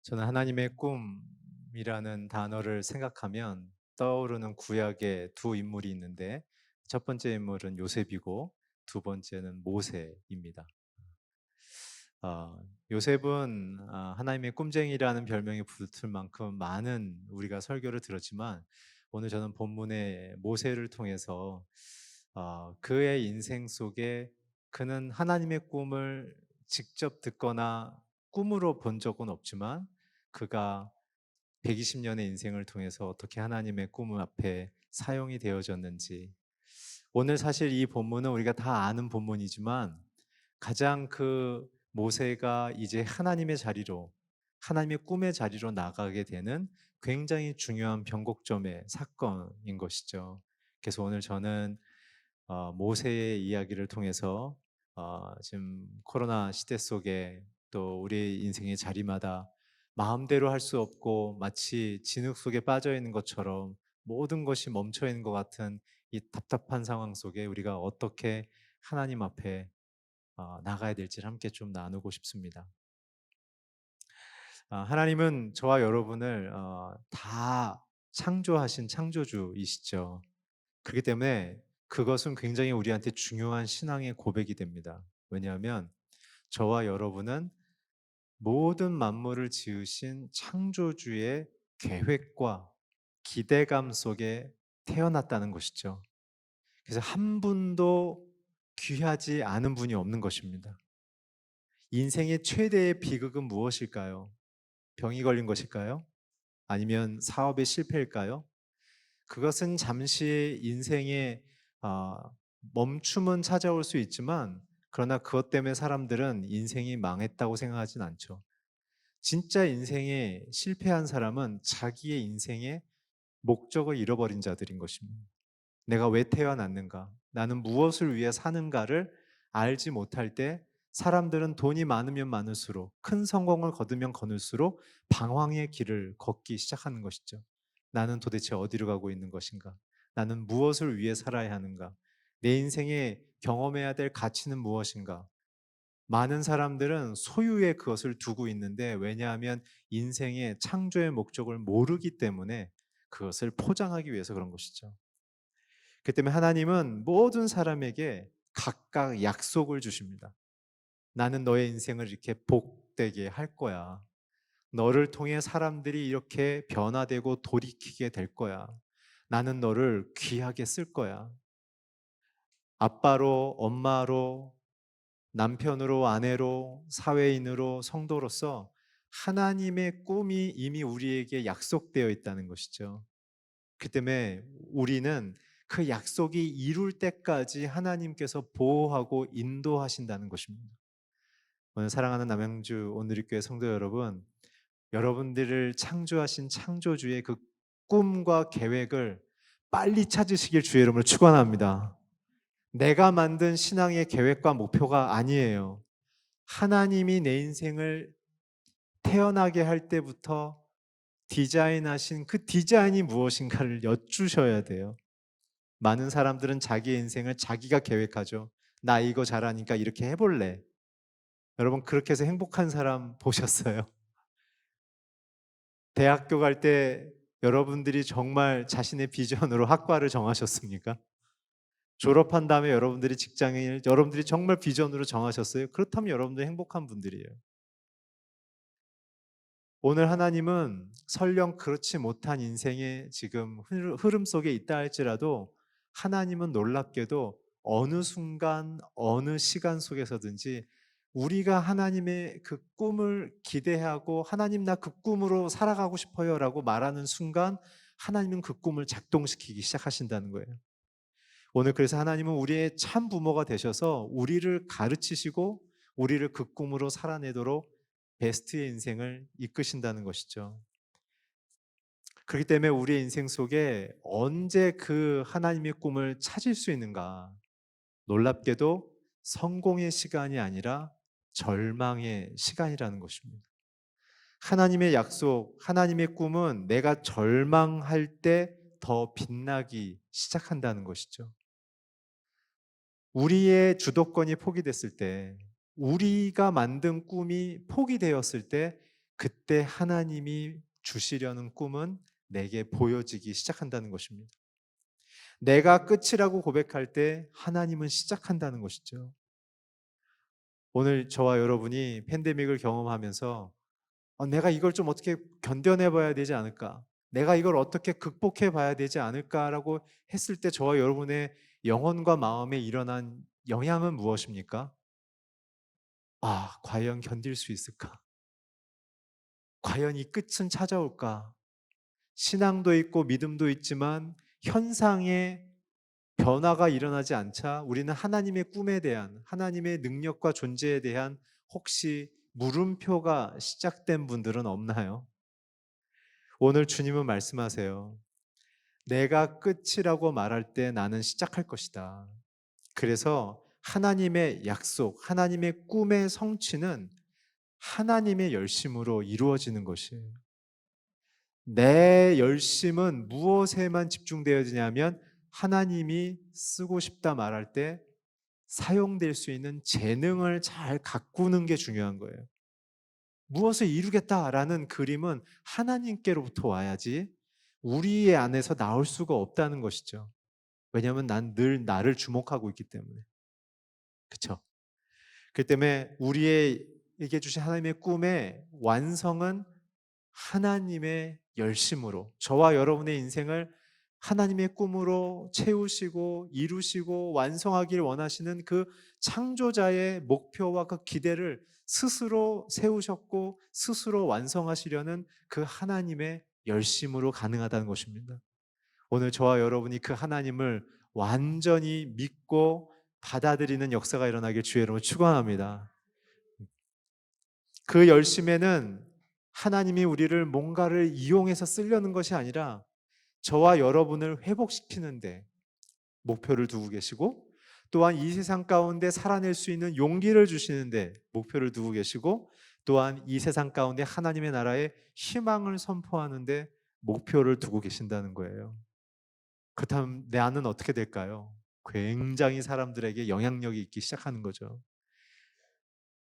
저는 하나님의 꿈이라는 단어를 생각하면 떠오르는 구약의 두 인물이 있는데, 첫 번째 인물은 요셉이고 두 번째는 모세입니다. 요셉은 하나님의 꿈쟁이라는 별명이 붙을 만큼 많은 우리가 설교를 들었지만, 오늘 저는 본문의 모세를 통해서 그의 인생 속에 그는 하나님의 꿈을 직접 듣거나 꿈으로 본 적은 없지만, 그가 120년의 인생을 통해서 어떻게 하나님의 꿈 앞에 사용이 되어졌는지, 오늘 사실 이 본문은 우리가 다 아는 본문이지만, 가장 그 모세가 이제 하나님의 자리로, 하나님의 꿈의 자리로 나가게 되는 굉장히 중요한 변곡점의 사건인 것이죠. 그래서 오늘 저는 모세의 이야기를 통해서 지금 코로나 시대 속에 또 우리 인생의 자리마다 마음대로 할 수 없고 마치 진흙 속에 빠져 있는 것처럼 모든 것이 멈춰 있는 것 같은 이 답답한 상황 속에 우리가 어떻게 하나님 앞에 나가야 될지를 함께 좀 나누고 싶습니다. 하나님은 저와 여러분을 다 창조하신 창조주이시죠. 그렇기 때문에 그것은 굉장히 우리한테 중요한 신앙의 고백이 됩니다. 왜냐하면 저와 여러분은 모든 만물을 지으신 창조주의 계획과 기대감 속에 태어났다는 것이죠. 그래서 한 분도 귀하지 않은 분이 없는 것입니다. 인생의 최대의 비극은 무엇일까요? 병이 걸린 것일까요? 아니면 사업의 실패일까요? 그것은 잠시 인생의 아, 멈춤은 찾아올 수 있지만, 그러나 그것 때문에 사람들은 인생이 망했다고 생각하진 않죠. 진짜 인생에 실패한 사람은 자기의 인생의 목적을 잃어버린 자들인 것입니다. 내가 왜 태어났는가? 나는 무엇을 위해 사는가를 알지 못할 때 사람들은 돈이 많으면 많을수록, 큰 성공을 거두면 거둘수록 방황의 길을 걷기 시작하는 것이죠. 나는 도대체 어디로 가고 있는 것인가? 나는 무엇을 위해 살아야 하는가? 내 인생에 경험해야 될 가치는 무엇인가? 많은 사람들은 소유에 그것을 두고 있는데, 왜냐하면 인생의 창조의 목적을 모르기 때문에 그것을 포장하기 위해서 그런 것이죠. 그 때문에 하나님은 모든 사람에게 각각 약속을 주십니다. 나는 너의 인생을 이렇게 복되게 할 거야. 너를 통해 사람들이 이렇게 변화되고 돌이키게 될 거야. 나는 너를 귀하게 쓸 거야. 아빠로, 엄마로, 남편으로, 아내로, 사회인으로, 성도로서 하나님의 꿈이 이미 우리에게 약속되어 있다는 것이죠. 그 때문에 우리는 그 약속이 이룰 때까지 하나님께서 보호하고 인도하신다는 것입니다. 오늘 사랑하는 남양주 온누리교회 성도 여러분, 여러분들을 창조하신 창조주의 그 꿈과 계획을 빨리 찾으시길 주의 이름으로 축원합니다. 내가 만든 신앙의 계획과 목표가 아니에요. 하나님이 내 인생을 태어나게 할 때부터 디자인하신 그 디자인이 무엇인가를 여쭈셔야 돼요. 많은 사람들은 자기의 인생을 자기가 계획하죠. 나 이거 잘하니까 이렇게 해볼래. 여러분, 그렇게 해서 행복한 사람 보셨어요? 대학교 갈 때 여러분들이 정말 자신의 비전으로 학과를 정하셨습니까? 졸업한 다음에 여러분들이 직장인을 여러분들이 정말 비전으로 정하셨어요? 그렇다면 여러분들 행복한 분들이에요. 오늘 하나님은 설령 그렇지 못한 인생의 지금 흐름 속에 있다 할지라도, 하나님은 놀랍게도 어느 순간 어느 시간 속에서든지 우리가 하나님의 그 꿈을 기대하고 하나님 나 그 꿈으로 살아가고 싶어요라고 말하는 순간, 하나님은 그 꿈을 작동시키기 시작하신다는 거예요. 오늘 그래서 하나님은 우리의 참 부모가 되셔서 우리를 가르치시고 우리를 그 꿈으로 살아내도록 베스트의 인생을 이끄신다는 것이죠. 그렇기 때문에 우리의 인생 속에 언제 그 하나님의 꿈을 찾을 수 있는가? 놀랍게도 성공의 시간이 아니라 절망의 시간이라는 것입니다. 하나님의 약속, 하나님의 꿈은 내가 절망할 때 더 빛나기 시작한다는 것이죠. 우리의 주도권이 포기됐을 때, 우리가 만든 꿈이 포기되었을 때, 그때 하나님이 주시려는 꿈은 내게 보여지기 시작한다는 것입니다. 내가 끝이라고 고백할 때 하나님은 시작한다는 것이죠. 오늘 저와 여러분이 팬데믹을 경험하면서 내가 이걸 좀 어떻게 견뎌내 봐야 되지 않을까? 내가 이걸 어떻게 극복해 봐야 되지 않을까라고 했을 때 저와 여러분의 영혼과 마음에 일어난 영향은 무엇입니까? 과연 견딜 수 있을까? 과연 이 끝은 찾아올까? 신앙도 있고 믿음도 있지만 현상의 변화가 일어나지 않자 우리는 하나님의 꿈에 대한, 하나님의 능력과 존재에 대한 혹시 물음표가 시작된 분들은 없나요? 오늘 주님은 말씀하세요. 내가 끝이라고 말할 때 나는 시작할 것이다. 그래서 하나님의 약속, 하나님의 꿈의 성취는 하나님의 열심으로 이루어지는 것이에요. 내 열심은 무엇에만 집중되어지냐면 하나님이 쓰고 싶다 말할 때 사용될 수 있는 재능을 잘 가꾸는 게 중요한 거예요. 무엇을 이루겠다라는 그림은 하나님께로부터 와야지 우리의 안에서 나올 수가 없다는 것이죠. 왜냐하면 난 늘 나를 주목하고 있기 때문에. 그렇죠? 그 때문에 우리에게 주신 하나님의 꿈의 완성은 하나님의 열심으로, 저와 여러분의 인생을 하나님의 꿈으로 채우시고 이루시고 완성하길 원하시는 그 창조자의 목표와 그 기대를 스스로 세우셨고 스스로 완성하시려는 그 하나님의 열심으로 가능하다는 것입니다. 오늘 저와 여러분이 그 하나님을 완전히 믿고 받아들이는 역사가 일어나길 주의 이름으로 축원합니다. 그 열심에는 하나님이 우리를 뭔가를 이용해서 쓰려는 것이 아니라 저와 여러분을 회복시키는데 목표를 두고 계시고, 또한 이 세상 가운데 살아낼 수 있는 용기를 주시는데 목표를 두고 계시고, 또한 이 세상 가운데 하나님의 나라의 희망을 선포하는데 목표를 두고 계신다는 거예요. 그렇다면 나는 어떻게 될까요? 굉장히 사람들에게 영향력이 있기 시작하는 거죠.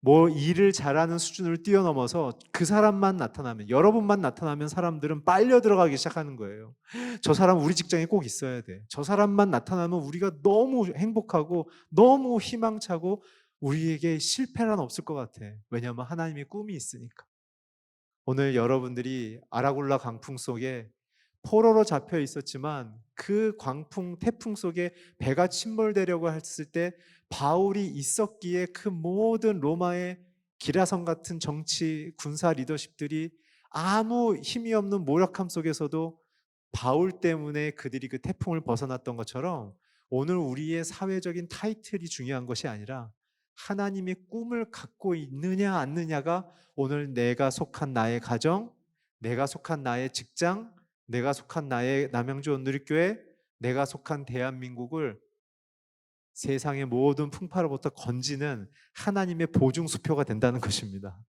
뭐 일을 잘하는 수준을 뛰어넘어서 그 사람만 나타나면, 여러분만 나타나면 사람들은 빨려 들어가기 시작하는 거예요. 저 사람 우리 직장에 꼭 있어야 돼. 저 사람만 나타나면 우리가 너무 행복하고 너무 희망차고 우리에게 실패란 없을 것 같아. 왜냐하면 하나님의 꿈이 있으니까. 오늘 여러분들이 아라굴라 강풍 속에 포로로 잡혀 있었지만 그 광풍, 태풍 속에 배가 침몰되려고 했을 때 바울이 있었기에 그 모든 로마의 기라성 같은 정치, 군사 리더십들이 아무 힘이 없는 모략함 속에서도 바울 때문에 그들이 그 태풍을 벗어났던 것처럼 오늘 우리의 사회적인 타이틀이 중요한 것이 아니라 하나님의 꿈을 갖고 있느냐 않느냐가 오늘 내가 속한 나의 가정, 내가 속한 나의 직장, 내가 속한 나의 남양주 온누리교회, 내가 속한 대한민국을 세상의 모든 풍파로부터 건지는 하나님의 보증수표가 된다는 것입니다.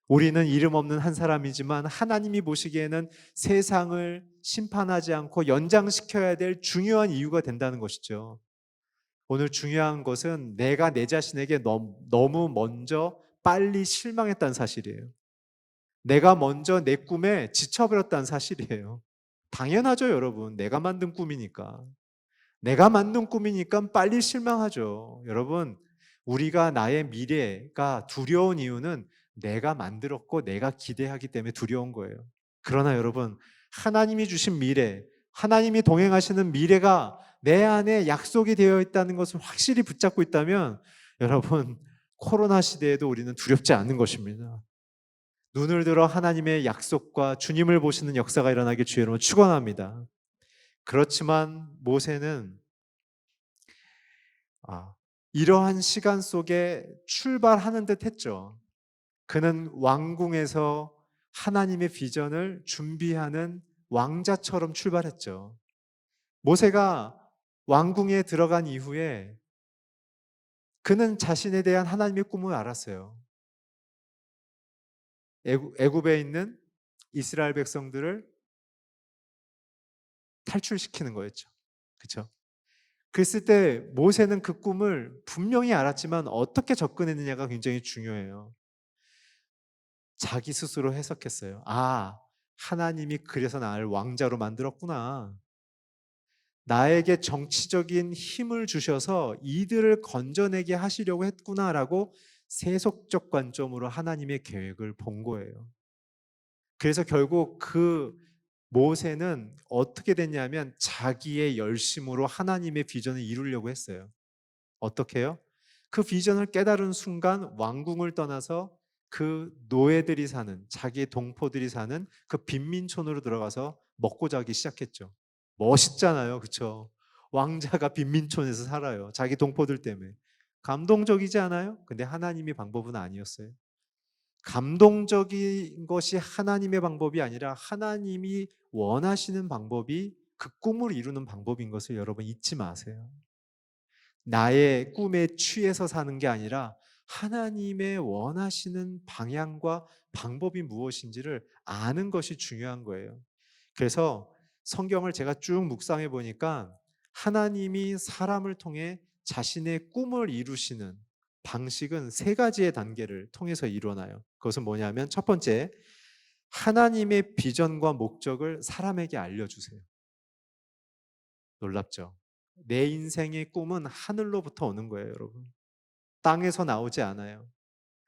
우리는 이름 없는 한 사람이지만 하나님이 보시기에는 세상을 심판하지 않고 연장시켜야 될 중요한 이유가 된다는 것이죠. 오늘 중요한 것은 내가 내 자신에게 너무 먼저 빨리 실망했다는 사실이에요. 내가 먼저 내 꿈에 지쳐버렸다는 사실이에요. 당연하죠, 여러분. 내가 만든 꿈이니까. 내가 만든 꿈이니까 빨리 실망하죠. 여러분, 우리가 나의 미래가 두려운 이유는 내가 만들었고 내가 기대하기 때문에 두려운 거예요. 그러나 여러분, 하나님이 주신 미래, 하나님이 동행하시는 미래가 내 안에 약속이 되어 있다는 것을 확실히 붙잡고 있다면 여러분, 코로나 시대에도 우리는 두렵지 않는 것입니다. 눈을 들어 하나님의 약속과 주님을 보시는 역사가 일어나길 주의 이름으로 축원합니다. 그렇지만 모세는 이러한 시간 속에 출발하는 듯 했죠. 그는 왕궁에서 하나님의 비전을 준비하는 왕자처럼 출발했죠. 모세가 왕궁에 들어간 이후에 그는 자신에 대한 하나님의 꿈을 알았어요. 애굽에 있는 이스라엘 백성들을 탈출시키는 거였죠. 그렇죠? 그랬을 때 모세는 그 꿈을 분명히 알았지만 어떻게 접근했느냐가 굉장히 중요해요. 자기 스스로 해석했어요. '아, 하나님이 그래서 나를 왕자로 만들었구나. 나에게 정치적인 힘을 주셔서 이들을 건져내게 하시려고 했구나.'라고 세속적 관점으로 하나님의 계획을 본 거예요. 그래서 결국 그 모세는 어떻게 됐냐면 자기의 열심으로 하나님의 비전을 이루려고 했어요. 어떻게 해요? 그 비전을 깨달은 순간 왕궁을 떠나서 그 노예들이 사는, 자기의 동포들이 사는 그 빈민촌으로 들어가서 먹고 자기 시작했죠. 멋있잖아요. 그쵸? 왕자가 빈민촌에서 살아요. 자기 동포들 때문에. 감동적이지 않아요? 근데 하나님의 방법은 아니었어요. 감동적인 것이 하나님의 방법이 아니라 하나님이 원하시는 방법이 그 꿈을 이루는 방법인 것을 여러분 잊지 마세요. 나의 꿈에 취해서 사는 게 아니라 하나님의 원하시는 방향과 방법이 무엇인지를 아는 것이 중요한 거예요. 그래서 성경을 제가 쭉 묵상해 보니까 하나님이 사람을 통해 자신의 꿈을 이루시는 방식은 세 가지의 단계를 통해서 일어나요. 그것은 뭐냐면 첫 번째, 하나님의 비전과 목적을 사람에게 알려주세요. 놀랍죠? 내 인생의 꿈은 하늘로부터 오는 거예요, 여러분. 땅에서 나오지 않아요.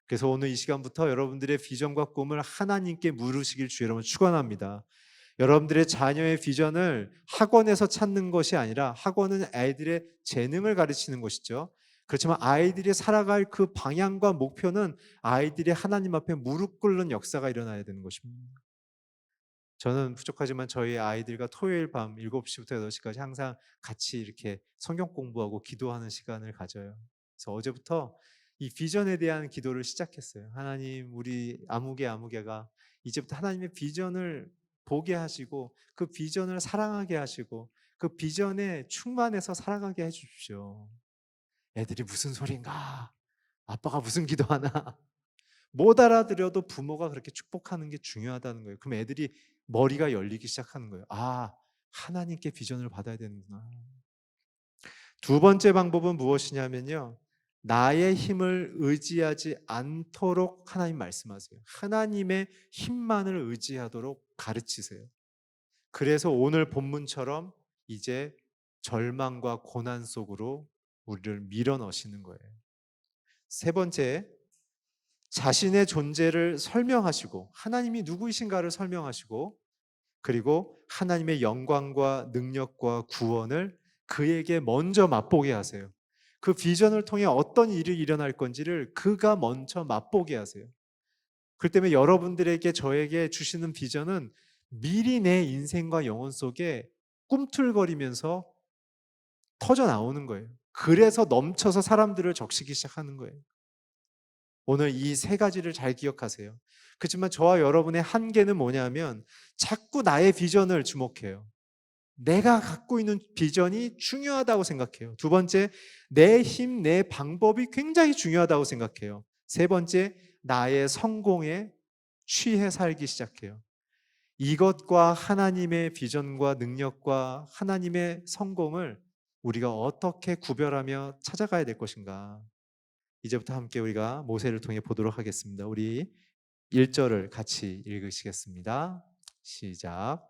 그래서 오늘 이 시간부터 여러분들의 비전과 꿈을 하나님께 물으시길 주 여러분 축원합니다. 여러분들의 자녀의 비전을 학원에서 찾는 것이 아니라 학원은 아이들의 재능을 가르치는 것이죠. 그렇지만 아이들이 살아갈 그 방향과 목표는 아이들이 하나님 앞에 무릎 꿇는 역사가 일어나야 되는 것입니다. 저는 부족하지만 저희 아이들과 토요일 밤 7시부터 8시까지 항상 같이 이렇게 성경 공부하고 기도하는 시간을 가져요. 그래서 어제부터 이 비전에 대한 기도를 시작했어요. 하나님, 우리 아무개 아무개가 이제부터 하나님의 비전을 보게 하시고 그 비전을 사랑하게 하시고 그 비전에 충만해서 살아가게 해 주십시오. 애들이 무슨 소린가? 아빠가 무슨 기도하나? 못 알아들어도 부모가 그렇게 축복하는 게 중요하다는 거예요. 그럼 애들이 머리가 열리기 시작하는 거예요. 아, 하나님께 비전을 받아야 되는구나. 두 번째 방법은 무엇이냐면요. 나의 힘을 의지하지 않도록 하나님 말씀하세요. 하나님의 힘만을 의지하도록 가르치세요. 그래서 오늘 본문처럼 이제 절망과 고난 속으로 우리를 밀어 넣으시는 거예요. 세 번째, 자신의 존재를 설명하시고 하나님이 누구이신가를 설명하시고 그리고 하나님의 영광과 능력과 구원을 그에게 먼저 맛보게 하세요. 그 비전을 통해 어떤 일이 일어날 건지를 그가 먼저 맛보게 하세요. 그렇기 때문에 여러분들에게 저에게 주시는 비전은 미리 내 인생과 영혼 속에 꿈틀거리면서 터져 나오는 거예요. 그래서 넘쳐서 사람들을 적시기 시작하는 거예요. 오늘 이 세 가지를 잘 기억하세요. 그렇지만 저와 여러분의 한계는 뭐냐면 자꾸 나의 비전을 주목해요. 내가 갖고 있는 비전이 중요하다고 생각해요. 두 번째, 내 힘, 내 방법이 굉장히 중요하다고 생각해요. 세 번째, 나의 성공에 취해 살기 시작해요. 이것과 하나님의 비전과 능력과 하나님의 성공을 우리가 어떻게 구별하며 찾아가야 될 것인가? 이제부터 함께 우리가 모세를 통해 보도록 하겠습니다. 우리 1절을 같이 읽으시겠습니다. 시작.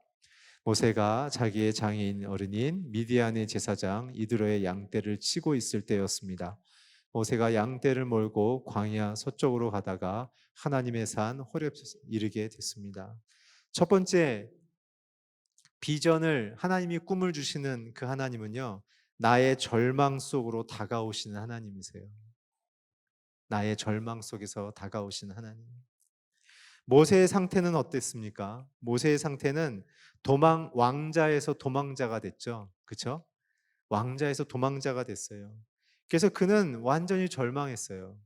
모세가 자기의 장인 어른인 미디안의 제사장 이드로의 양떼를 치고 있을 때였습니다. 모세가 양떼를 몰고 광야 서쪽으로 가다가 하나님의 산 호렙 이르게 됐습니다. 첫 번째 비전을 하나님이 꿈을 주시는 그 하나님은요. 나의 절망 속으로 다가오시는 하나님이세요. 나의 절망 속에서 다가오시는 하나님. 모세의 상태는 어땠습니까? 모세의 상태는 왕자에서 도망자가 됐죠. 그렇죠? 왕자에서 도망자가 됐어요. 그래서 그는 완전히 절망했어요.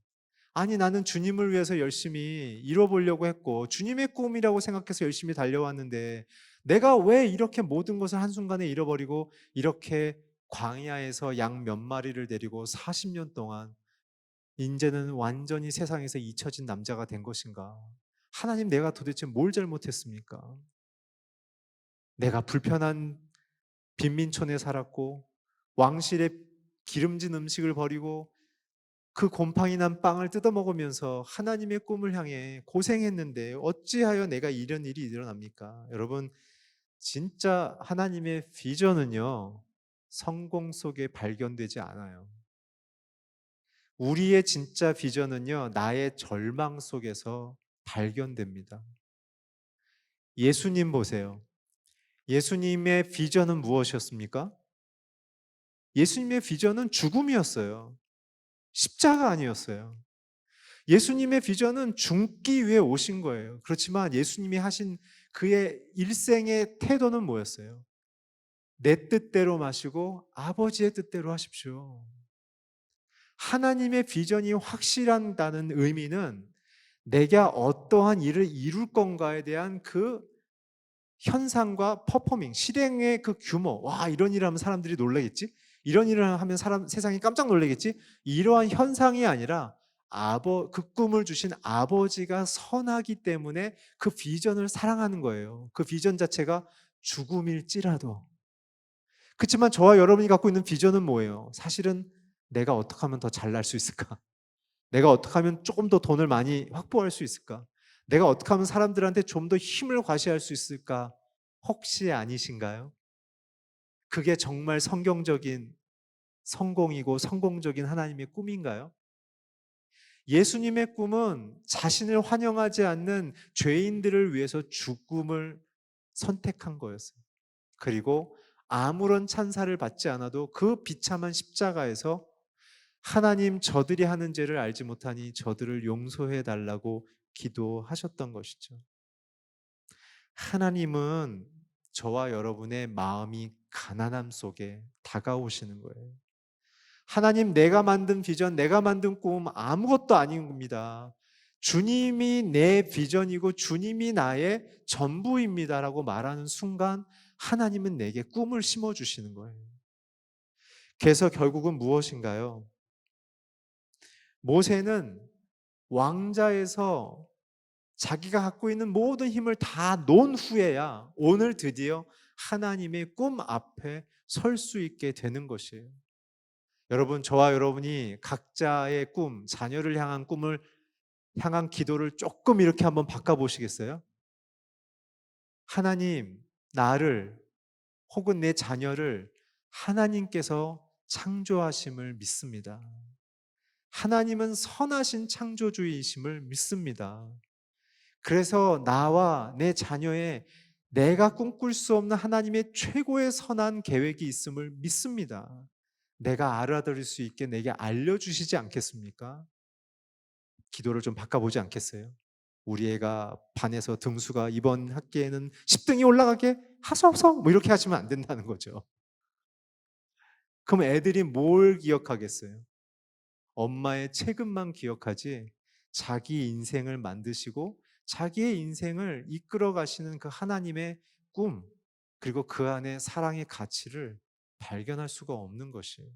아니, 나는 주님을 위해서 열심히 이뤄보려고 했고 주님의 꿈이라고 생각해서 열심히 달려왔는데 내가 왜 이렇게 모든 것을 한순간에 잃어버리고 이렇게 광야에서 양 몇 마리를 데리고 40년 동안 인제는 완전히 세상에서 잊혀진 남자가 된 것인가? 하나님, 내가 도대체 뭘 잘못했습니까? 내가 불편한 빈민촌에 살았고 왕실의 기름진 음식을 버리고 그 곰팡이 난 빵을 뜯어 먹으면서 하나님의 꿈을 향해 고생했는데 어찌하여 내가 이런 일이 일어납니까? 여러분, 진짜 하나님의 비전은요, 성공 속에 발견되지 않아요. 우리의 진짜 비전은요, 나의 절망 속에서 발견됩니다. 예수님 보세요. 예수님의 비전은 무엇이었습니까? 예수님의 비전은 죽음이었어요. 십자가 아니었어요. 예수님의 비전은 죽기 위해 오신 거예요. 그렇지만 예수님이 하신 그의 일생의 태도는 뭐였어요? 내 뜻대로 마시고 아버지의 뜻대로 하십시오. 하나님의 비전이 확실한다는 의미는 내가 어떠한 일을 이룰 건가에 대한 그 현상과 퍼포밍, 실행의 그 규모, 와, 이런 일을 하면 사람들이 놀라겠지? 이런 일을 하면 세상이 깜짝 놀라겠지? 이러한 현상이 아니라 그 꿈을 주신 아버지가 선하기 때문에 그 비전을 사랑하는 거예요. 그 비전 자체가 죽음일지라도. 그렇지만 저와 여러분이 갖고 있는 비전은 뭐예요? 사실은 내가 어떻게 하면 더 잘날 수 있을까? 내가 어떻게 하면 조금 더 돈을 많이 확보할 수 있을까? 내가 어떻게 하면 사람들한테 좀 더 힘을 과시할 수 있을까? 혹시 아니신가요? 그게 정말 성경적인 성공이고 성공적인 하나님의 꿈인가요? 예수님의 꿈은 자신을 환영하지 않는 죄인들을 위해서 죽음을 선택한 거였어요. 그리고 아무런 찬사를 받지 않아도 그 비참한 십자가에서 하나님, 저들이 하는 죄를 알지 못하니 저들을 용서해 달라고 기도하셨던 것이죠. 하나님은 저와 여러분의 마음이 가난함 속에 다가오시는 거예요. 하나님, 내가 만든 비전, 내가 만든 꿈 아무것도 아닌 겁니다. 주님이 내 비전이고 주님이 나의 전부입니다라고 말하는 순간 하나님은 내게 꿈을 심어 주시는 거예요. 그래서 결국은 무엇인가요? 모세는 왕자에서 자기가 갖고 있는 모든 힘을 다 놓은 후에야 오늘 드디어 하나님의 꿈 앞에 설 수 있게 되는 것이에요. 여러분, 저와 여러분이 각자의 꿈, 자녀를 향한 꿈을 향한 기도를 조금 이렇게 한번 바꿔보시겠어요? 하나님, 나를 혹은 내 자녀를 하나님께서 창조하심을 믿습니다. 하나님은 선하신 창조주이심을 믿습니다. 그래서 나와 내 자녀의 내가 꿈꿀 수 없는 하나님의 최고의 선한 계획이 있음을 믿습니다. 내가 알아들을 수 있게 내게 알려주시지 않겠습니까? 기도를 좀 바꿔보지 않겠어요? 우리 애가 반에서 등수가 이번 학기에는 10등이 올라가게 하소서 뭐 이렇게 하시면 안 된다는 거죠. 그럼 애들이 뭘 기억하겠어요? 엄마의 책임만 기억하지 자기 인생을 만드시고 자기의 인생을 이끌어 가시는 그 하나님의 꿈, 그리고 그 안에 사랑의 가치를 발견할 수가 없는 것이에요.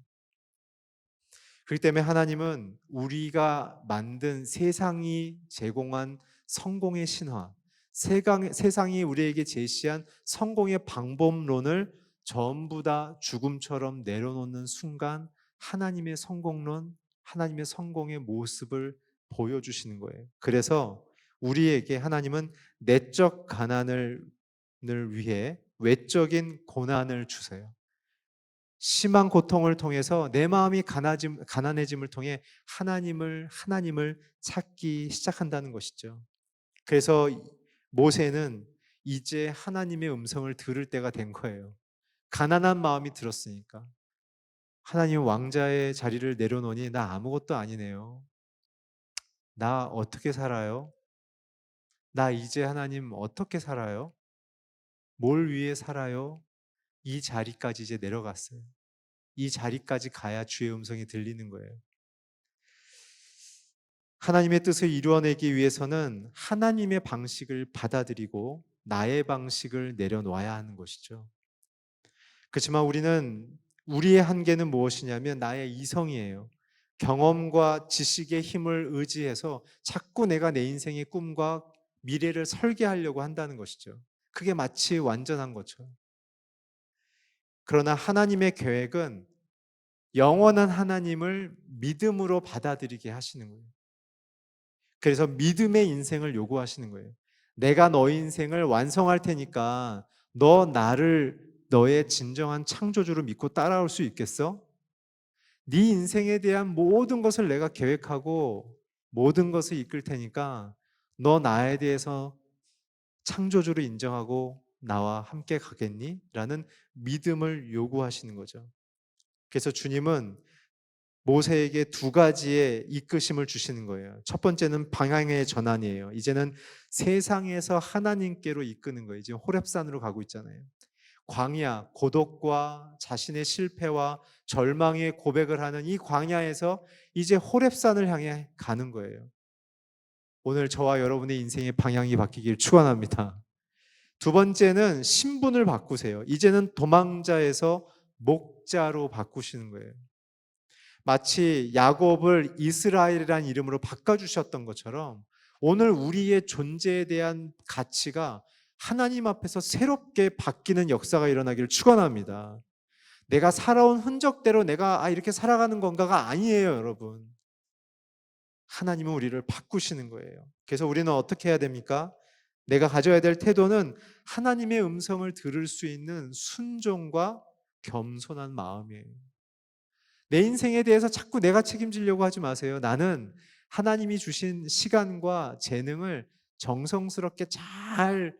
그렇기 때문에 하나님은 우리가 만든 세상이 제공한 성공의 신화, 세상이 우리에게 제시한 성공의 방법론을 전부 다 죽음처럼 내려놓는 순간 하나님의 성공론, 하나님의 성공의 모습을 보여주시는 거예요. 그래서 우리에게 하나님은 내적 가난을 위해 외적인 고난을 주세요. 심한 고통을 통해서 내 마음이 가난해짐을 통해 하나님을 찾기 시작한다는 것이죠. 그래서 모세는 이제 하나님의 음성을 들을 때가 된 거예요. 가난한 마음이 들었으니까. 하나님, 왕자의 자리를 내려놓으니 나 아무것도 아니네요. 나 어떻게 살아요? 나 이제 하나님 어떻게 살아요? 뭘 위해 살아요? 이 자리까지 이제 내려갔어요. 이 자리까지 가야 주의 음성이 들리는 거예요. 하나님의 뜻을 이루어내기 위해서는 하나님의 방식을 받아들이고 나의 방식을 내려놓아야 하는 것이죠. 그렇지만 우리의 한계는 무엇이냐면 나의 이성이에요. 경험과 지식의 힘을 의지해서 자꾸 내가 내 인생의 꿈과 미래를 설계하려고 한다는 것이죠. 그게 마치 완전한 것처럼. 그러나 하나님의 계획은 영원한 하나님을 믿음으로 받아들이게 하시는 거예요. 그래서 믿음의 인생을 요구하시는 거예요. 내가 너 인생을 완성할 테니까 너 나를 너의 진정한 창조주로 믿고 따라올 수 있겠어? 네 인생에 대한 모든 것을 내가 계획하고 모든 것을 이끌 테니까 너 나에 대해서 창조주로 인정하고 나와 함께 가겠니? 라는 믿음을 요구하시는 거죠. 그래서 주님은 모세에게 두 가지의 이끄심을 주시는 거예요. 첫 번째는 방향의 전환이에요. 이제는 세상에서 하나님께로 이끄는 거예요. 지금 호렙산으로 가고 있잖아요. 광야, 고독과 자신의 실패와 절망의 고백을 하는 이 광야에서 이제 호렙산을 향해 가는 거예요. 오늘 저와 여러분의 인생의 방향이 바뀌길 축원합니다. 두 번째는 신분을 바꾸세요. 이제는 도망자에서 목자로 바꾸시는 거예요. 마치 야곱을 이스라엘이라는 이름으로 바꿔주셨던 것처럼 오늘 우리의 존재에 대한 가치가 하나님 앞에서 새롭게 바뀌는 역사가 일어나기를 축원합니다. 내가 살아온 흔적대로 내가 이렇게 살아가는 건가가 아니에요, 여러분. 하나님은 우리를 바꾸시는 거예요. 그래서 우리는 어떻게 해야 됩니까? 내가 가져야 될 태도는 하나님의 음성을 들을 수 있는 순종과 겸손한 마음이에요. 내 인생에 대해서 자꾸 내가 책임지려고 하지 마세요. 나는 하나님이 주신 시간과 재능을 정성스럽게 잘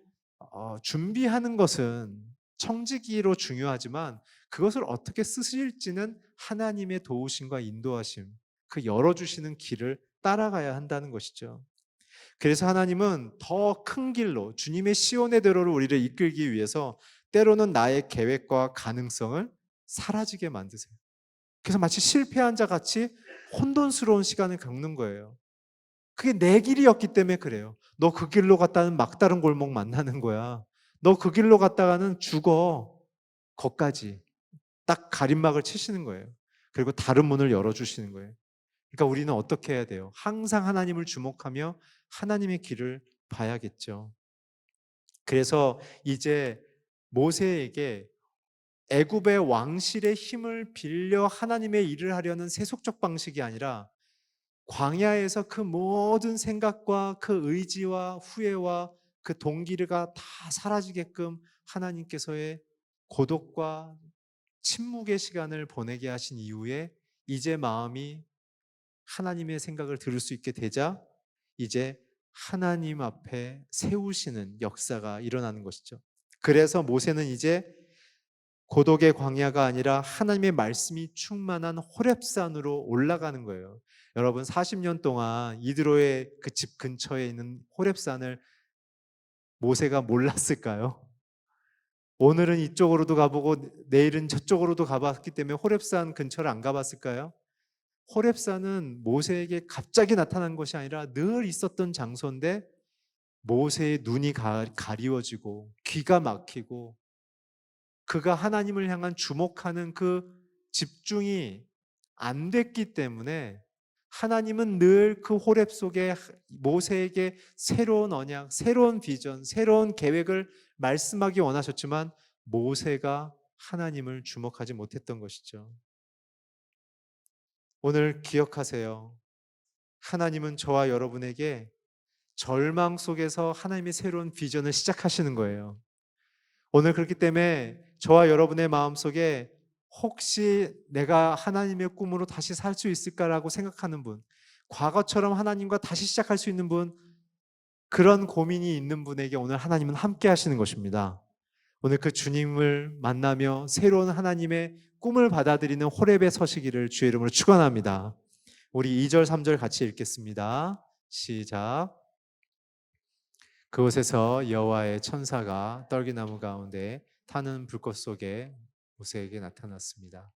준비하는 것은 청지기로 중요하지만 그것을 어떻게 쓰실지는 하나님의 도우심과 인도하심, 그 열어주시는 길을 따라가야 한다는 것이죠. 그래서 하나님은 더 큰 길로 주님의 시온의 대로를 우리를 이끌기 위해서 때로는 나의 계획과 가능성을 사라지게 만드세요. 그래서 마치 실패한 자 같이 혼돈스러운 시간을 겪는 거예요. 그게 내 길이었기 때문에 그래요. 너 그 길로 갔다는 막다른 골목 만나는 거야. 너 그 길로 갔다가는 죽어. 거까지 딱 가림막을 치시는 거예요. 그리고 다른 문을 열어주시는 거예요. 그러니까 우리는 어떻게 해야 돼요? 항상 하나님을 주목하며 하나님의 길을 봐야겠죠. 그래서 이제 모세에게 애굽의 왕실의 힘을 빌려 하나님의 일을 하려는 세속적 방식이 아니라 광야에서 그 모든 생각과 그 의지와 후회와 그 동기가 다 사라지게끔 하나님께서의 고독과 침묵의 시간을 보내게 하신 이후에 이제 마음이 하나님의 생각을 들을 수 있게 되자 이제 하나님 앞에 세우시는 역사가 일어나는 것이죠. 그래서 모세는 이제 고독의 광야가 아니라 하나님의 말씀이 충만한 호렙산으로 올라가는 거예요. 여러분 40년 동안 이드로의 그 집 근처에 있는 호렙산을 모세가 몰랐을까요? 오늘은 이쪽으로도 가보고 내일은 저쪽으로도 가봤기 때문에 호렙산 근처를 안 가봤을까요? 호렙산은 모세에게 갑자기 나타난 것이 아니라 늘 있었던 장소인데 모세의 눈이 가리워지고 귀가 막히고 그가 하나님을 향한 주목하는 그 집중이 안 됐기 때문에 하나님은 늘 그 호렙 속에 모세에게 새로운 언약, 새로운 비전, 새로운 계획을 말씀하기 원하셨지만 모세가 하나님을 주목하지 못했던 것이죠. 오늘 기억하세요. 하나님은 저와 여러분에게 절망 속에서 하나님의 새로운 비전을 시작하시는 거예요. 오늘 그렇기 때문에 저와 여러분의 마음속에 혹시 내가 하나님의 꿈으로 다시 살 수 있을까라고 생각하는 분, 과거처럼 하나님과 다시 시작할 수 있는 분, 그런 고민이 있는 분에게 오늘 하나님은 함께 하시는 것입니다. 오늘 그 주님을 만나며 새로운 하나님의 꿈을 받아들이는 호렙에 서시기를 주의 이름으로 축원합니다. 우리 2절 3절 같이 읽겠습니다. 시작. 그곳에서 여호와의 천사가 떨기나무 가운데 타는 불꽃 속에 모세에게 나타났습니다.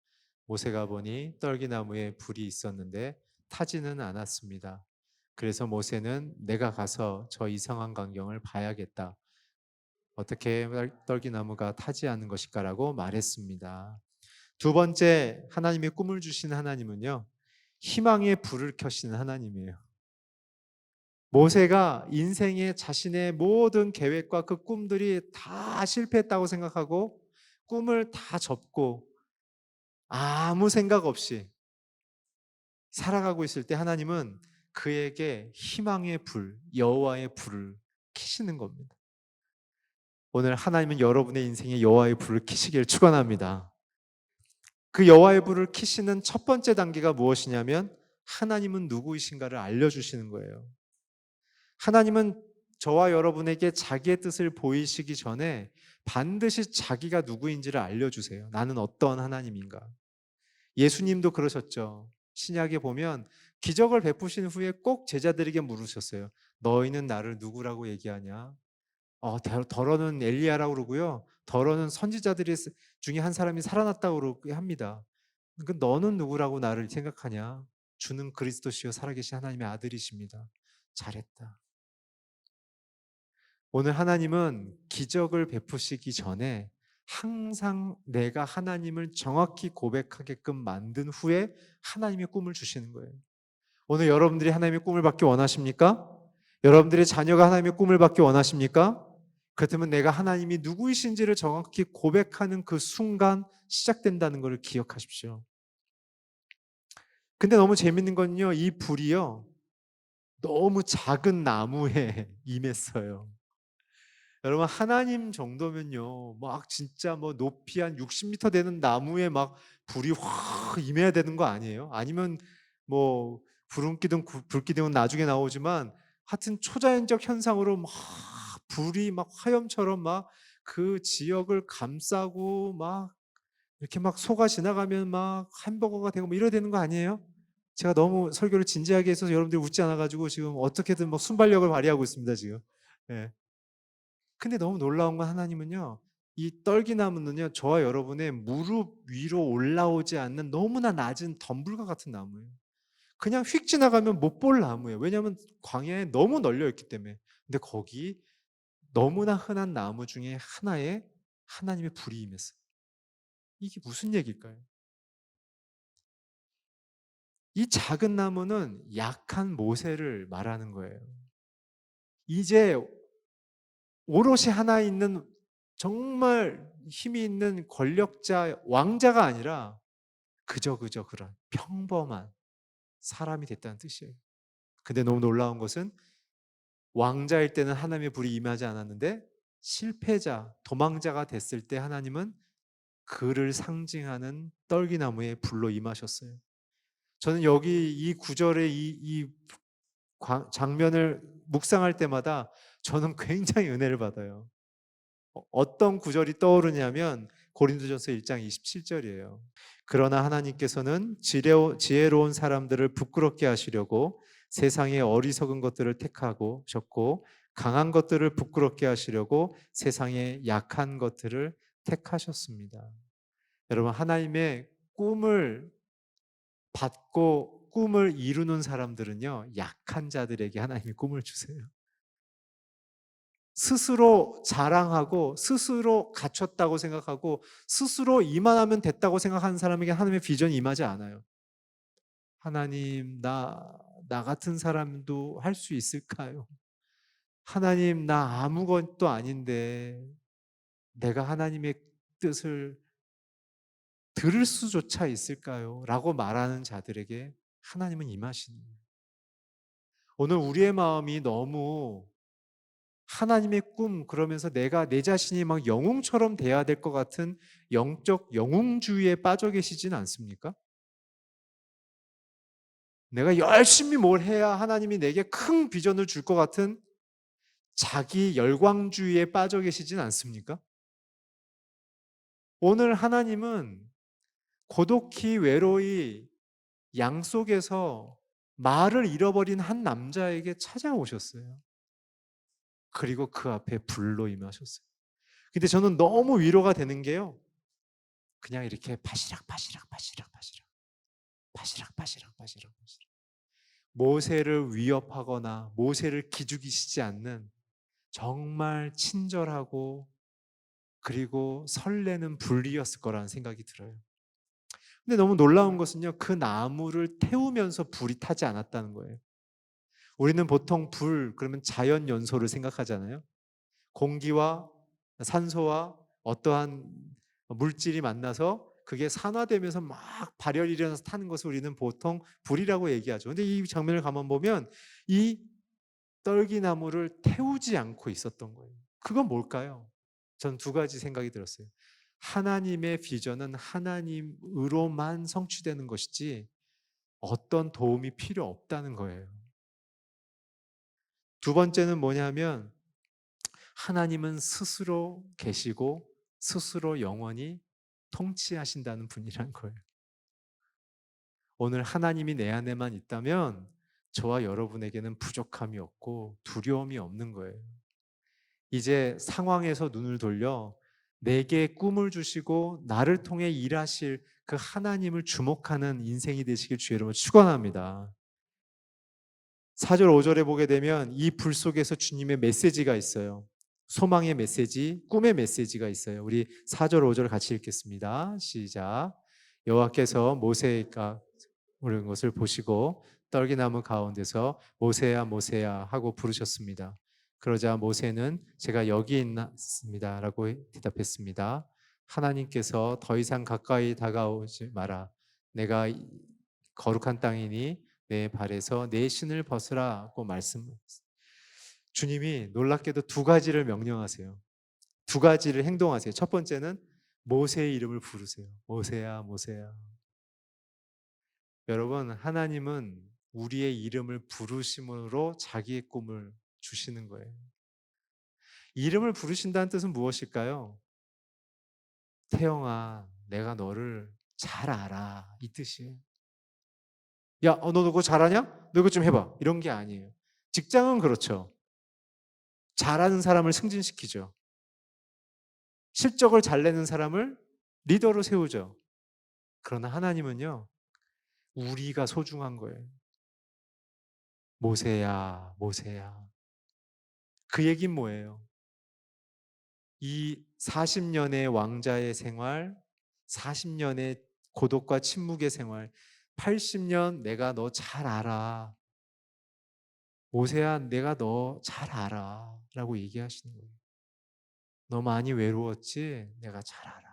모세가 보니 떨기나무에 불이 있었는데 타지는 않았습니다. 그래서 모세는 내가 가서 저 이상한 광경을 봐야겠다. 어떻게 떨기나무가 타지 않는 것일까라고 말했습니다. 두 번째 하나님의 꿈을 주신 하나님은요. 희망의 불을 켜시는 하나님이에요. 모세가 인생의 자신의 모든 계획과 그 꿈들이 다 실패했다고 생각하고 꿈을 다 접고 아무 생각 없이 살아가고 있을 때 하나님은 그에게 희망의 불, 여호와의 불을 켜시는 겁니다. 오늘 하나님은 여러분의 인생에 여호와의 불을 켜시길 축원합니다. 그 여호와의 불을 켜시는 첫 번째 단계가 무엇이냐면 하나님은 누구이신가를 알려주시는 거예요. 하나님은 저와 여러분에게 자기의 뜻을 보이시기 전에 반드시 자기가 누구인지를 알려주세요. 나는 어떤 하나님인가. 예수님도 그러셨죠. 신약에 보면 기적을 베푸신 후에 꼭 제자들에게 물으셨어요. 너희는 나를 누구라고 얘기하냐? 더러는 엘리야라고 그러고요. 더러는 선지자들이 중에 한 사람이 살아났다고 합니다. 그 너는 누구라고 나를 생각하냐? 주는 그리스도시요 살아계신 하나님의 아들이십니다. 잘했다. 오늘 하나님은 기적을 베푸시기 전에 항상 내가 하나님을 정확히 고백하게끔 만든 후에 하나님의 꿈을 주시는 거예요. 오늘 여러분들이 하나님의 꿈을 받기 원하십니까? 여러분들의 자녀가 하나님의 꿈을 받기 원하십니까? 그렇다면 내가 하나님이 누구이신지를 정확히 고백하는 그 순간 시작된다는 것을 기억하십시오. 근데 너무 재밌는 건요, 이 불이요, 너무 작은 나무에 임했어요. 여러분 하나님 정도면요 막 진짜 뭐 높이 한 60m 되는 나무에 막 불이 확 임해야 되는 거 아니에요? 아니면 뭐 구름기둥 불기둥은 나중에 나오지만 하여튼 초자연적 현상으로 막 불이 막 화염처럼 막 그 지역을 감싸고 막 이렇게 막 소가 지나가면 막 햄버거가 되고 뭐 이래야 되는 거 아니에요? 제가 너무 설교를 진지하게 해서 여러분들이 웃지 않아 가지고 지금 어떻게든 막 순발력을 발휘하고 있습니다 지금. 예. 근데 너무 놀라운 건 하나님은요. 이 떨기나무는요. 저와 여러분의 무릎 위로 올라오지 않는 너무나 낮은 덤불과 같은 나무예요. 그냥 휙 지나가면 못 볼 나무예요. 왜냐하면 광야에 너무 널려 있기 때문에. 근데 거기 너무나 흔한 나무 중에 하나에 하나님의 불이 임했어요. 이게 무슨 얘기일까요? 이 작은 나무는 약한 모세를 말하는 거예요. 이제 오롯이 하나 있는 정말 힘이 있는 권력자, 왕자가 아니라 그저 그런 평범한 사람이 됐다는 뜻이에요. 근데 너무 놀라운 것은 왕자일 때는 하나님의 불이 임하지 않았는데 실패자, 도망자가 됐을 때 하나님은 그를 상징하는 떨기나무에 불로 임하셨어요. 저는 여기 이 구절의 이 장면을 묵상할 때마다 저는 굉장히 은혜를 받아요. 어떤 구절이 떠오르냐면 고린도전서 1장 27절이에요. 그러나 하나님께서는 지혜로운 사람들을 부끄럽게 하시려고 세상의 어리석은 것들을 택하고 셨고 강한 것들을 부끄럽게 하시려고 세상의 약한 것들을 택하셨습니다. 여러분 하나님의 꿈을 받고 꿈을 이루는 사람들은요 약한 자들에게 하나님이 꿈을 주세요. 스스로 자랑하고 스스로 갖췄다고 생각하고 스스로 이만하면 됐다고 생각하는 사람에게 하나님의 비전이 임하지 않아요. 하나님 나 같은 사람도 할 수 있을까요? 하나님 나 아무것도 아닌데 내가 하나님의 뜻을 들을 수조차 있을까요? 라고 말하는 자들에게 하나님은 임하시는 거예요. 오늘 우리의 마음이 너무 하나님의 꿈 그러면서 내가 내 자신이 막 영웅처럼 돼야 될 것 같은 영적 영웅주의에 빠져 계시진 않습니까? 내가 열심히 뭘 해야 하나님이 내게 큰 비전을 줄 것 같은 자기 열광주의에 빠져 계시진 않습니까? 오늘 하나님은 고독히 외로이 양 속에서 말을 잃어버린 한 남자에게 찾아오셨어요. 그리고 그 앞에 불로 임하셨어요. 근데 저는 너무 위로가 되는 게요. 그냥 이렇게 바시락 모세를 위협하거나 모세를 기죽이시지 않는 정말 친절하고 그리고 설레는 불이었을 거라는 생각이 들어요. 근데 너무 놀라운 것은요. 그 나무를 태우면서 불이 타지 않았다는 거예요. 우리는 보통 불 그러면 자연 연소를 생각하잖아요. 공기와 산소와 어떠한 물질이 만나서 그게 산화되면서 막 발열이 일어나서 타는 것을 우리는 보통 불이라고 얘기하죠. 근데 이 장면을 가만 보면 이 떨기나무를 태우지 않고 있었던 거예요. 그건 뭘까요? 전 두 가지 생각이 들었어요. 하나님의 비전은 하나님으로만 성취되는 것이지 어떤 도움이 필요 없다는 거예요. 두 번째는 뭐냐면 하나님은 스스로 계시고 스스로 영원히 통치하신다는 분이란 거예요. 오늘 하나님이 내 안에만 있다면 저와 여러분에게는 부족함이 없고 두려움이 없는 거예요. 이제 상황에서 눈을 돌려 내게 꿈을 주시고 나를 통해 일하실 그 하나님을 주목하는 인생이 되시길 주의 이름으로 축원합니다. 4절 5절에 보게 되면 이 불 속에서 주님의 메시지가 있어요. 소망의 메시지, 꿈의 메시지가 있어요. 우리 4절 5절 같이 읽겠습니다. 시작. 여호와께서 모세가 오른 것을 보시고 떨기나무 가운데서 모세야 모세야 하고 부르셨습니다. 그러자 모세는 제가 여기 있습니다라고 대답했습니다. 하나님께서 더 이상 가까이 다가오지 마라. 내가 거룩한 땅이니 내 발에서 내 신을 벗으라고 말씀하셨어요. 주님이 놀랍게도 두 가지를 명령하세요. 두 가지를 행동하세요. 첫 번째는 모세의 이름을 부르세요. 모세야 모세야. 여러분, 하나님은 우리의 이름을 부르심으로 자기의 꿈을 주시는 거예요. 이름을 부르신다는 뜻은 무엇일까요? 태영아, 내가 너를 잘 알아. 이 뜻이에요. 야, 너 그거 잘하냐? 너 이거 좀 해봐. 이런 게 아니에요. 직장은 그렇죠. 잘하는 사람을 승진시키죠. 실적을 잘 내는 사람을 리더로 세우죠. 그러나 하나님은요, 우리가 소중한 거예요. 모세야, 모세야. 그 얘긴 뭐예요? 이 40년의 왕자의 생활, 40년의 고독과 침묵의 생활, 80년 내가 너 잘 알아. 모세야, 내가 너 잘 알아. 라고 얘기하시는 거예요. 너 많이 외로웠지? 내가 잘 알아.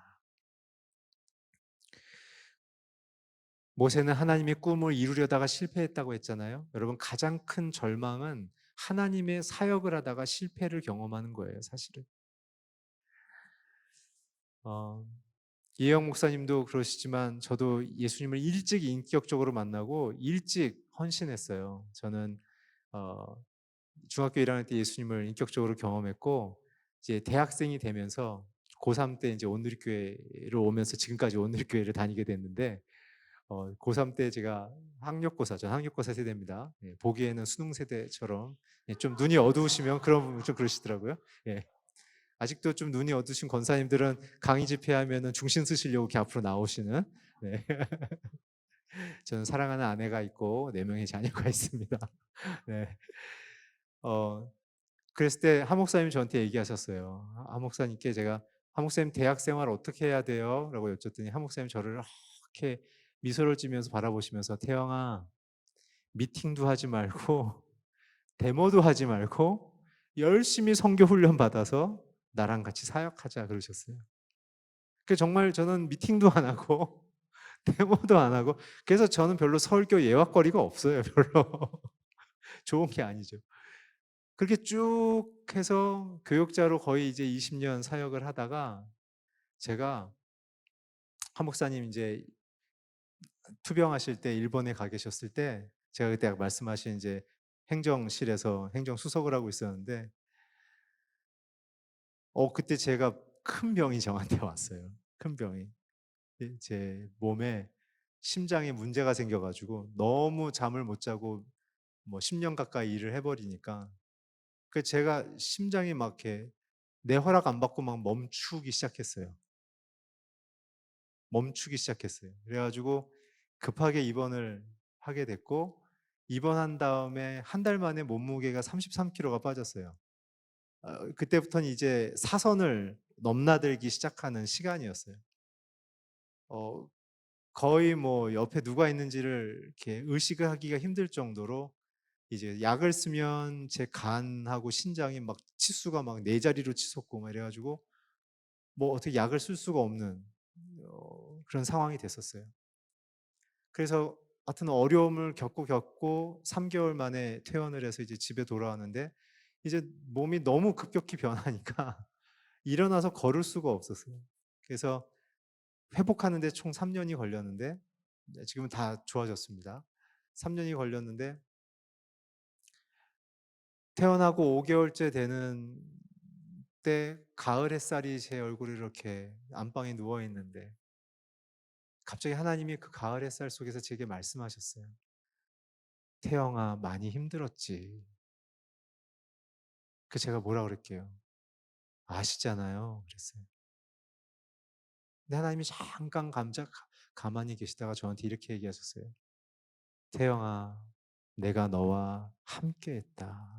모세는 하나님의 꿈을 이루려다가 실패했다고 했잖아요. 여러분, 가장 큰 절망은 하나님의 사역을 하다가 실패를 경험하는 거예요, 사실은. 어, 이혜영 목사님도 그러시지만 저도 예수님을 일찍 인격적으로 만나고 일찍 헌신했어요. 저는 어, 중학교 1학년 때 예수님을 인격적으로 경험했고 이제 대학생이 되면서 고3 때 이제 온누리교회로 오면서 지금까지 온누리교회를 다니게 됐는데 고3 때 제가 전 학력고사 세대입니다. 예, 보기에는 수능 세대처럼 예, 좀 눈이 어두우시면 그런 부분 좀 그러시더라고요. 예. 아직도 좀 눈이 어두신 권사님들은 강의 집회하면은 중신 쓰시려고 이렇게 앞으로 나오시는. 네. 저는 사랑하는 아내가 있고 4명의 자녀가 있습니다. 네. 어, 그랬을 때 한 목사님이 저한테 얘기하셨어요. 한 목사님께 제가 한 목사님 대학 생활 어떻게 해야 돼요? 라고 여쭸더니 한 목사님 저를 이렇게 미소를 지면서 바라보시면서 태영아 미팅도 하지 말고 데모도 하지 말고 열심히 선교 훈련 받아서 나랑 같이 사역하자 그러셨어요. 그 정말 저는 미팅도 안 하고 데모도 안 하고 그래서 저는 별로 설교 예화거리가 없어요. 별로 좋은 게 아니죠. 그렇게 쭉 해서 교육자로 거의 이제 20년 사역을 하다가 제가 한 목사님 이제 투병하실 때 일본에 가 계셨을 때 제가 그때 말씀하신 이제 행정실에서 행정수석을 하고 있었는데 그때 제가 큰 병이 저한테 왔어요. 큰 병이. 제 몸에 심장에 문제가 생겨 가지고 너무 잠을 못 자고 뭐 10년 가까이 일을 해 버리니까 그 제가 심장이 막 이렇게 내 허락 안 받고 막 멈추기 시작했어요. 멈추기 시작했어요. 그래 가지고 급하게 입원을 하게 됐고 입원한 다음에 한 달 만에 몸무게가 33kg가 빠졌어요. 그때부터는 이제 사선을 넘나들기 시작하는 시간이었어요. 어 거의 뭐 옆에 누가 있는지를 이렇게 의식을 하기가 힘들 정도로 이제 약을 쓰면 제 간하고 신장이 막 치수가 막 4 자리로 치솟고 막 이래 가지고 뭐 어떻게 약을 쓸 수가 없는 그런 상황이 됐었어요. 그래서 하여튼 어려움을 겪고 3개월 만에 퇴원을 해서 이제 집에 돌아왔는데 이제 몸이 너무 급격히 변하니까 일어나서 걸을 수가 없었어요. 그래서 회복하는 데 총 3 년이 걸렸는데 지금은 다 좋아졌습니다. 3 년이 걸렸는데 태어나고 5개월째 되는 때 가을 햇살이 제 얼굴에 이렇게 안방에 누워 있는데 갑자기 하나님이 그 가을 햇살 속에서 제게 말씀하셨어요. "태영아 많이 힘들었지." 그 제가 뭐라 그랬게요? "아시잖아요." 그랬어요. 근데 하나님이 잠깐 가만히 계시다가 저한테 이렇게 얘기하셨어요. "태영아 내가 너와 함께했다."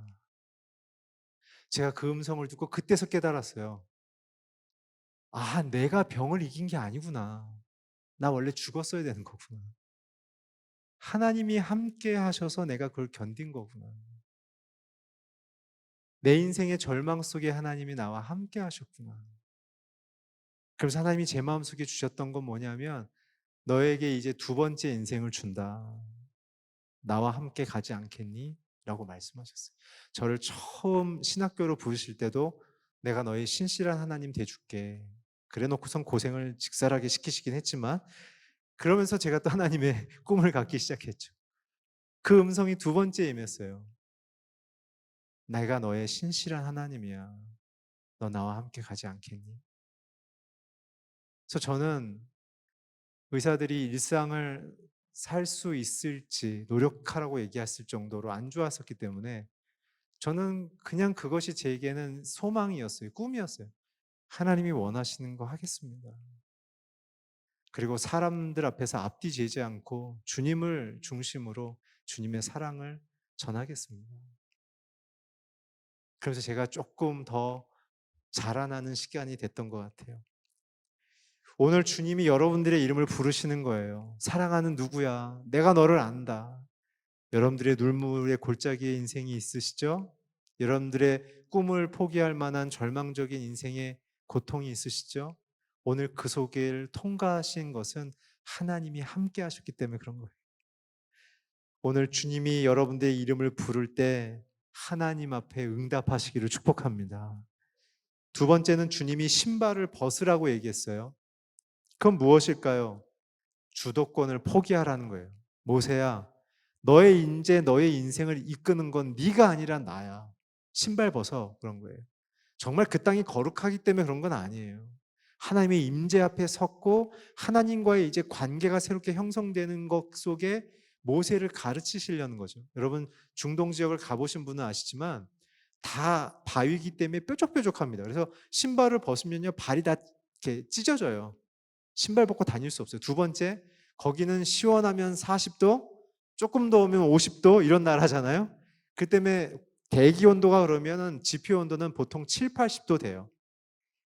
제가 그 음성을 듣고 그때서 깨달았어요. '아 내가 병을 이긴 게 아니구나. 나 원래 죽었어야 되는 거구나. 하나님이 함께 하셔서 내가 그걸 견딘 거구나. 내 인생의 절망 속에 하나님이 나와 함께 하셨구나.' 그래서 하나님이 제 마음속에 주셨던 건 뭐냐면 "너에게 이제 두 번째 인생을 준다. 나와 함께 가지 않겠니?" 라고 말씀하셨어요. 저를 처음 신학교로 부르실 때도 "내가 너의 신실한 하나님 돼 줄게." 그래 놓고선 고생을 직살하게 시키시긴 했지만 그러면서 제가 또 하나님의 꿈을 갖기 시작했죠. 그 음성이 두 번째 임했어요. "내가 너의 신실한 하나님이야. 너 나와 함께 가지 않겠니?" 그래서 저는 의사들이 일상을 살 수 있을지 노력하라고 얘기했을 정도로 안 좋았었기 때문에 저는 그냥 그것이 제게는 소망이었어요. 꿈이었어요. 하나님이 원하시는 거 하겠습니다. 그리고 사람들 앞에서 앞뒤 재지 않고 주님을 중심으로 주님의 사랑을 전하겠습니다. 그래서 제가 조금 더 자라나는 시간이 됐던 것 같아요. 오늘 주님이 여러분들의 이름을 부르시는 거예요. 사랑하는 누구야? 내가 너를 안다. 여러분들의 눈물의 골짜기의 인생이 있으시죠? 여러분들의 꿈을 포기할 만한 절망적인 인생의 고통이 있으시죠? 오늘 그 속을 통과하신 것은 하나님이 함께 하셨기 때문에 그런 거예요. 오늘 주님이 여러분들의 이름을 부를 때 하나님 앞에 응답하시기를 축복합니다. 두 번째는 주님이 신발을 벗으라고 얘기했어요. 그건 무엇일까요? 주도권을 포기하라는 거예요. 모세야, 너의 인생을 이끄는 건 네가 아니라 나야. 신발 벗어 그런 거예요. 정말 그 땅이 거룩하기 때문에 그런 건 아니에요. 하나님의 임재 앞에 섰고 하나님과의 이제 관계가 새롭게 형성되는 것 속에 모세를 가르치시려는 거죠. 여러분 중동 지역을 가보신 분은 아시지만 다 바위이기 때문에 뾰족뾰족합니다. 그래서 신발을 벗으면요 발이 다 이렇게 찢어져요. 신발 벗고 다닐 수 없어요. 두 번째, 거기는 시원하면 40도, 조금 더우면 50도 이런 나라잖아요. 그 때문에 대기 온도가 그러면은 지표 온도는 보통 7, 80도 돼요.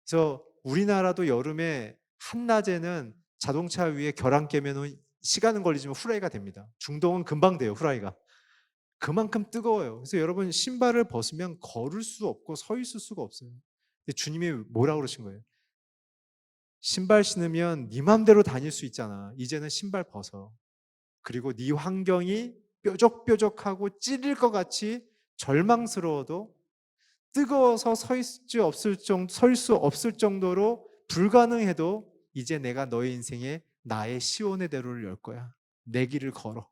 그래서 우리나라도 여름에 한낮에는 자동차 위에 결함 깨면은 시간은 걸리지만 후라이가 됩니다. 중동은 금방 돼요, 후라이가. 그만큼 뜨거워요. 그래서 여러분 신발을 벗으면 걸을 수 없고 서 있을 수가 없어요. 근데 주님이 뭐라 그러신 거예요? 신발 신으면 네 맘대로 다닐 수 있잖아. 이제는 신발 벗어. 그리고 네 환경이 뾰족뾰족하고 찌릴 것 같이 절망스러워도 뜨거워서 설 수 없을 정도로 불가능해도 이제 내가 너의 인생에 나의 시온의 대로를 열 거야. 내 길을 걸어.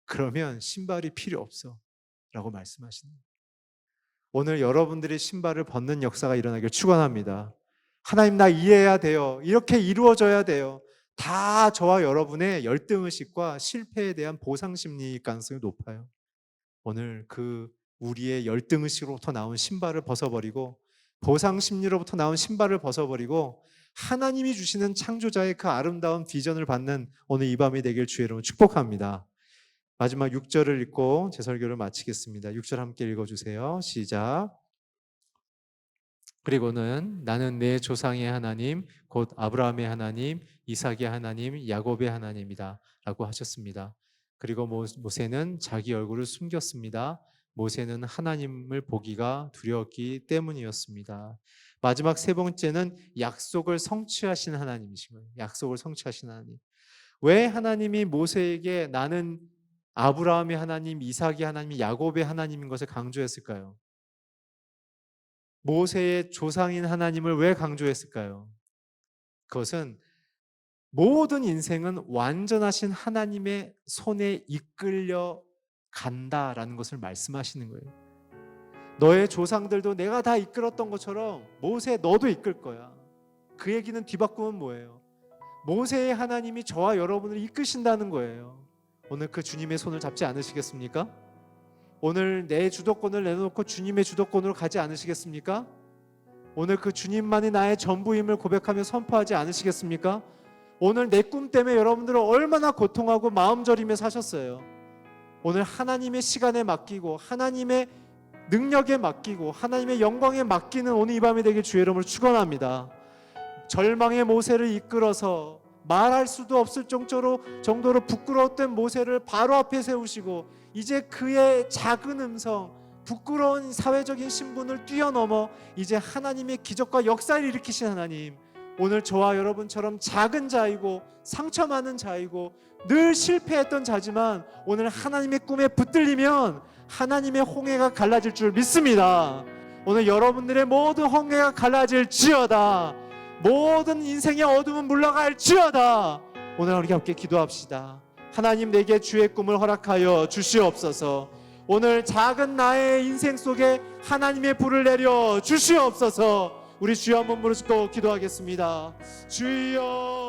그러면 신발이 필요 없어. 라고 말씀하시는 거예요. 오늘 여러분들의 신발을 벗는 역사가 일어나길 축원합니다. 하나님 나 이해해야 돼요. 이렇게 이루어져야 돼요. 다 저와 여러분의 열등의식과 실패에 대한 보상심리일 가능성이 높아요. 오늘 그 우리의 열등의식으로부터 나온 신발을 벗어버리고 보상심리로부터 나온 신발을 벗어버리고 하나님이 주시는 창조자의 그 아름다운 비전을 받는 오늘 이 밤이 되길 주의 이름으로 축복합니다. 마지막 6절을 읽고 제 설교를 마치겠습니다. 6절 함께 읽어주세요. 시작. 그리고는 나는 내 조상의 하나님 곧 아브라함의 하나님 이삭의 하나님 야곱의 하나님이다 라고 하셨습니다. 그리고 모세는 자기 얼굴을 숨겼습니다. 모세는 하나님을 보기가 두려웠기 때문이었습니다. 마지막 세 번째는 약속을 성취하신 하나님이신 거예요. 약속을 성취하신 하나님. 왜 하나님이 모세에게 나는 아브라함의 하나님, 이삭의 하나님, 야곱의 하나님인 것을 강조했을까요? 모세의 조상인 하나님을 왜 강조했을까요? 그것은 모든 인생은 완전하신 하나님의 손에 이끌려 간다라는 것을 말씀하시는 거예요. 너의 조상들도 내가 다 이끌었던 것처럼 모세 너도 이끌 거야. 그 얘기는 뒤바꾸면 뭐예요? 모세의 하나님이 저와 여러분을 이끄신다는 거예요. 오늘 그 주님의 손을 잡지 않으시겠습니까? 오늘 내 주도권을 내놓고 주님의 주도권으로 가지 않으시겠습니까? 오늘 그 주님만이 나의 전부임을 고백하며 선포하지 않으시겠습니까? 오늘 내 꿈 때문에 여러분들은 얼마나 고통하고 마음 저리며 사셨어요. 오늘 하나님의 시간에 맡기고 하나님의 능력에 맡기고 하나님의 영광에 맡기는 오늘 이 밤이 되길 주의 이름으로 축원합니다. 절망의 모세를 이끌어서 말할 수도 없을 정도로 부끄러웠던 모세를 바로 앞에 세우시고 이제 그의 작은 음성, 부끄러운 사회적인 신분을 뛰어넘어 이제 하나님의 기적과 역사를 일으키신 하나님, 오늘 저와 여러분처럼 작은 자이고 상처 많은 자이고 늘 실패했던 자지만 오늘 하나님의 꿈에 붙들리면 하나님의 홍해가 갈라질 줄 믿습니다. 오늘 여러분들의 모든 홍해가 갈라질지어다. 모든 인생의 어둠은 물러갈지어다. 오늘 우리 함께 기도합시다. 하나님, 내게 주의 꿈을 허락하여 주시옵소서. 오늘 작은 나의 인생 속에 하나님의 불을 내려 주시옵소서. 우리 주여 한번 부르시고 기도하겠습니다. 주여.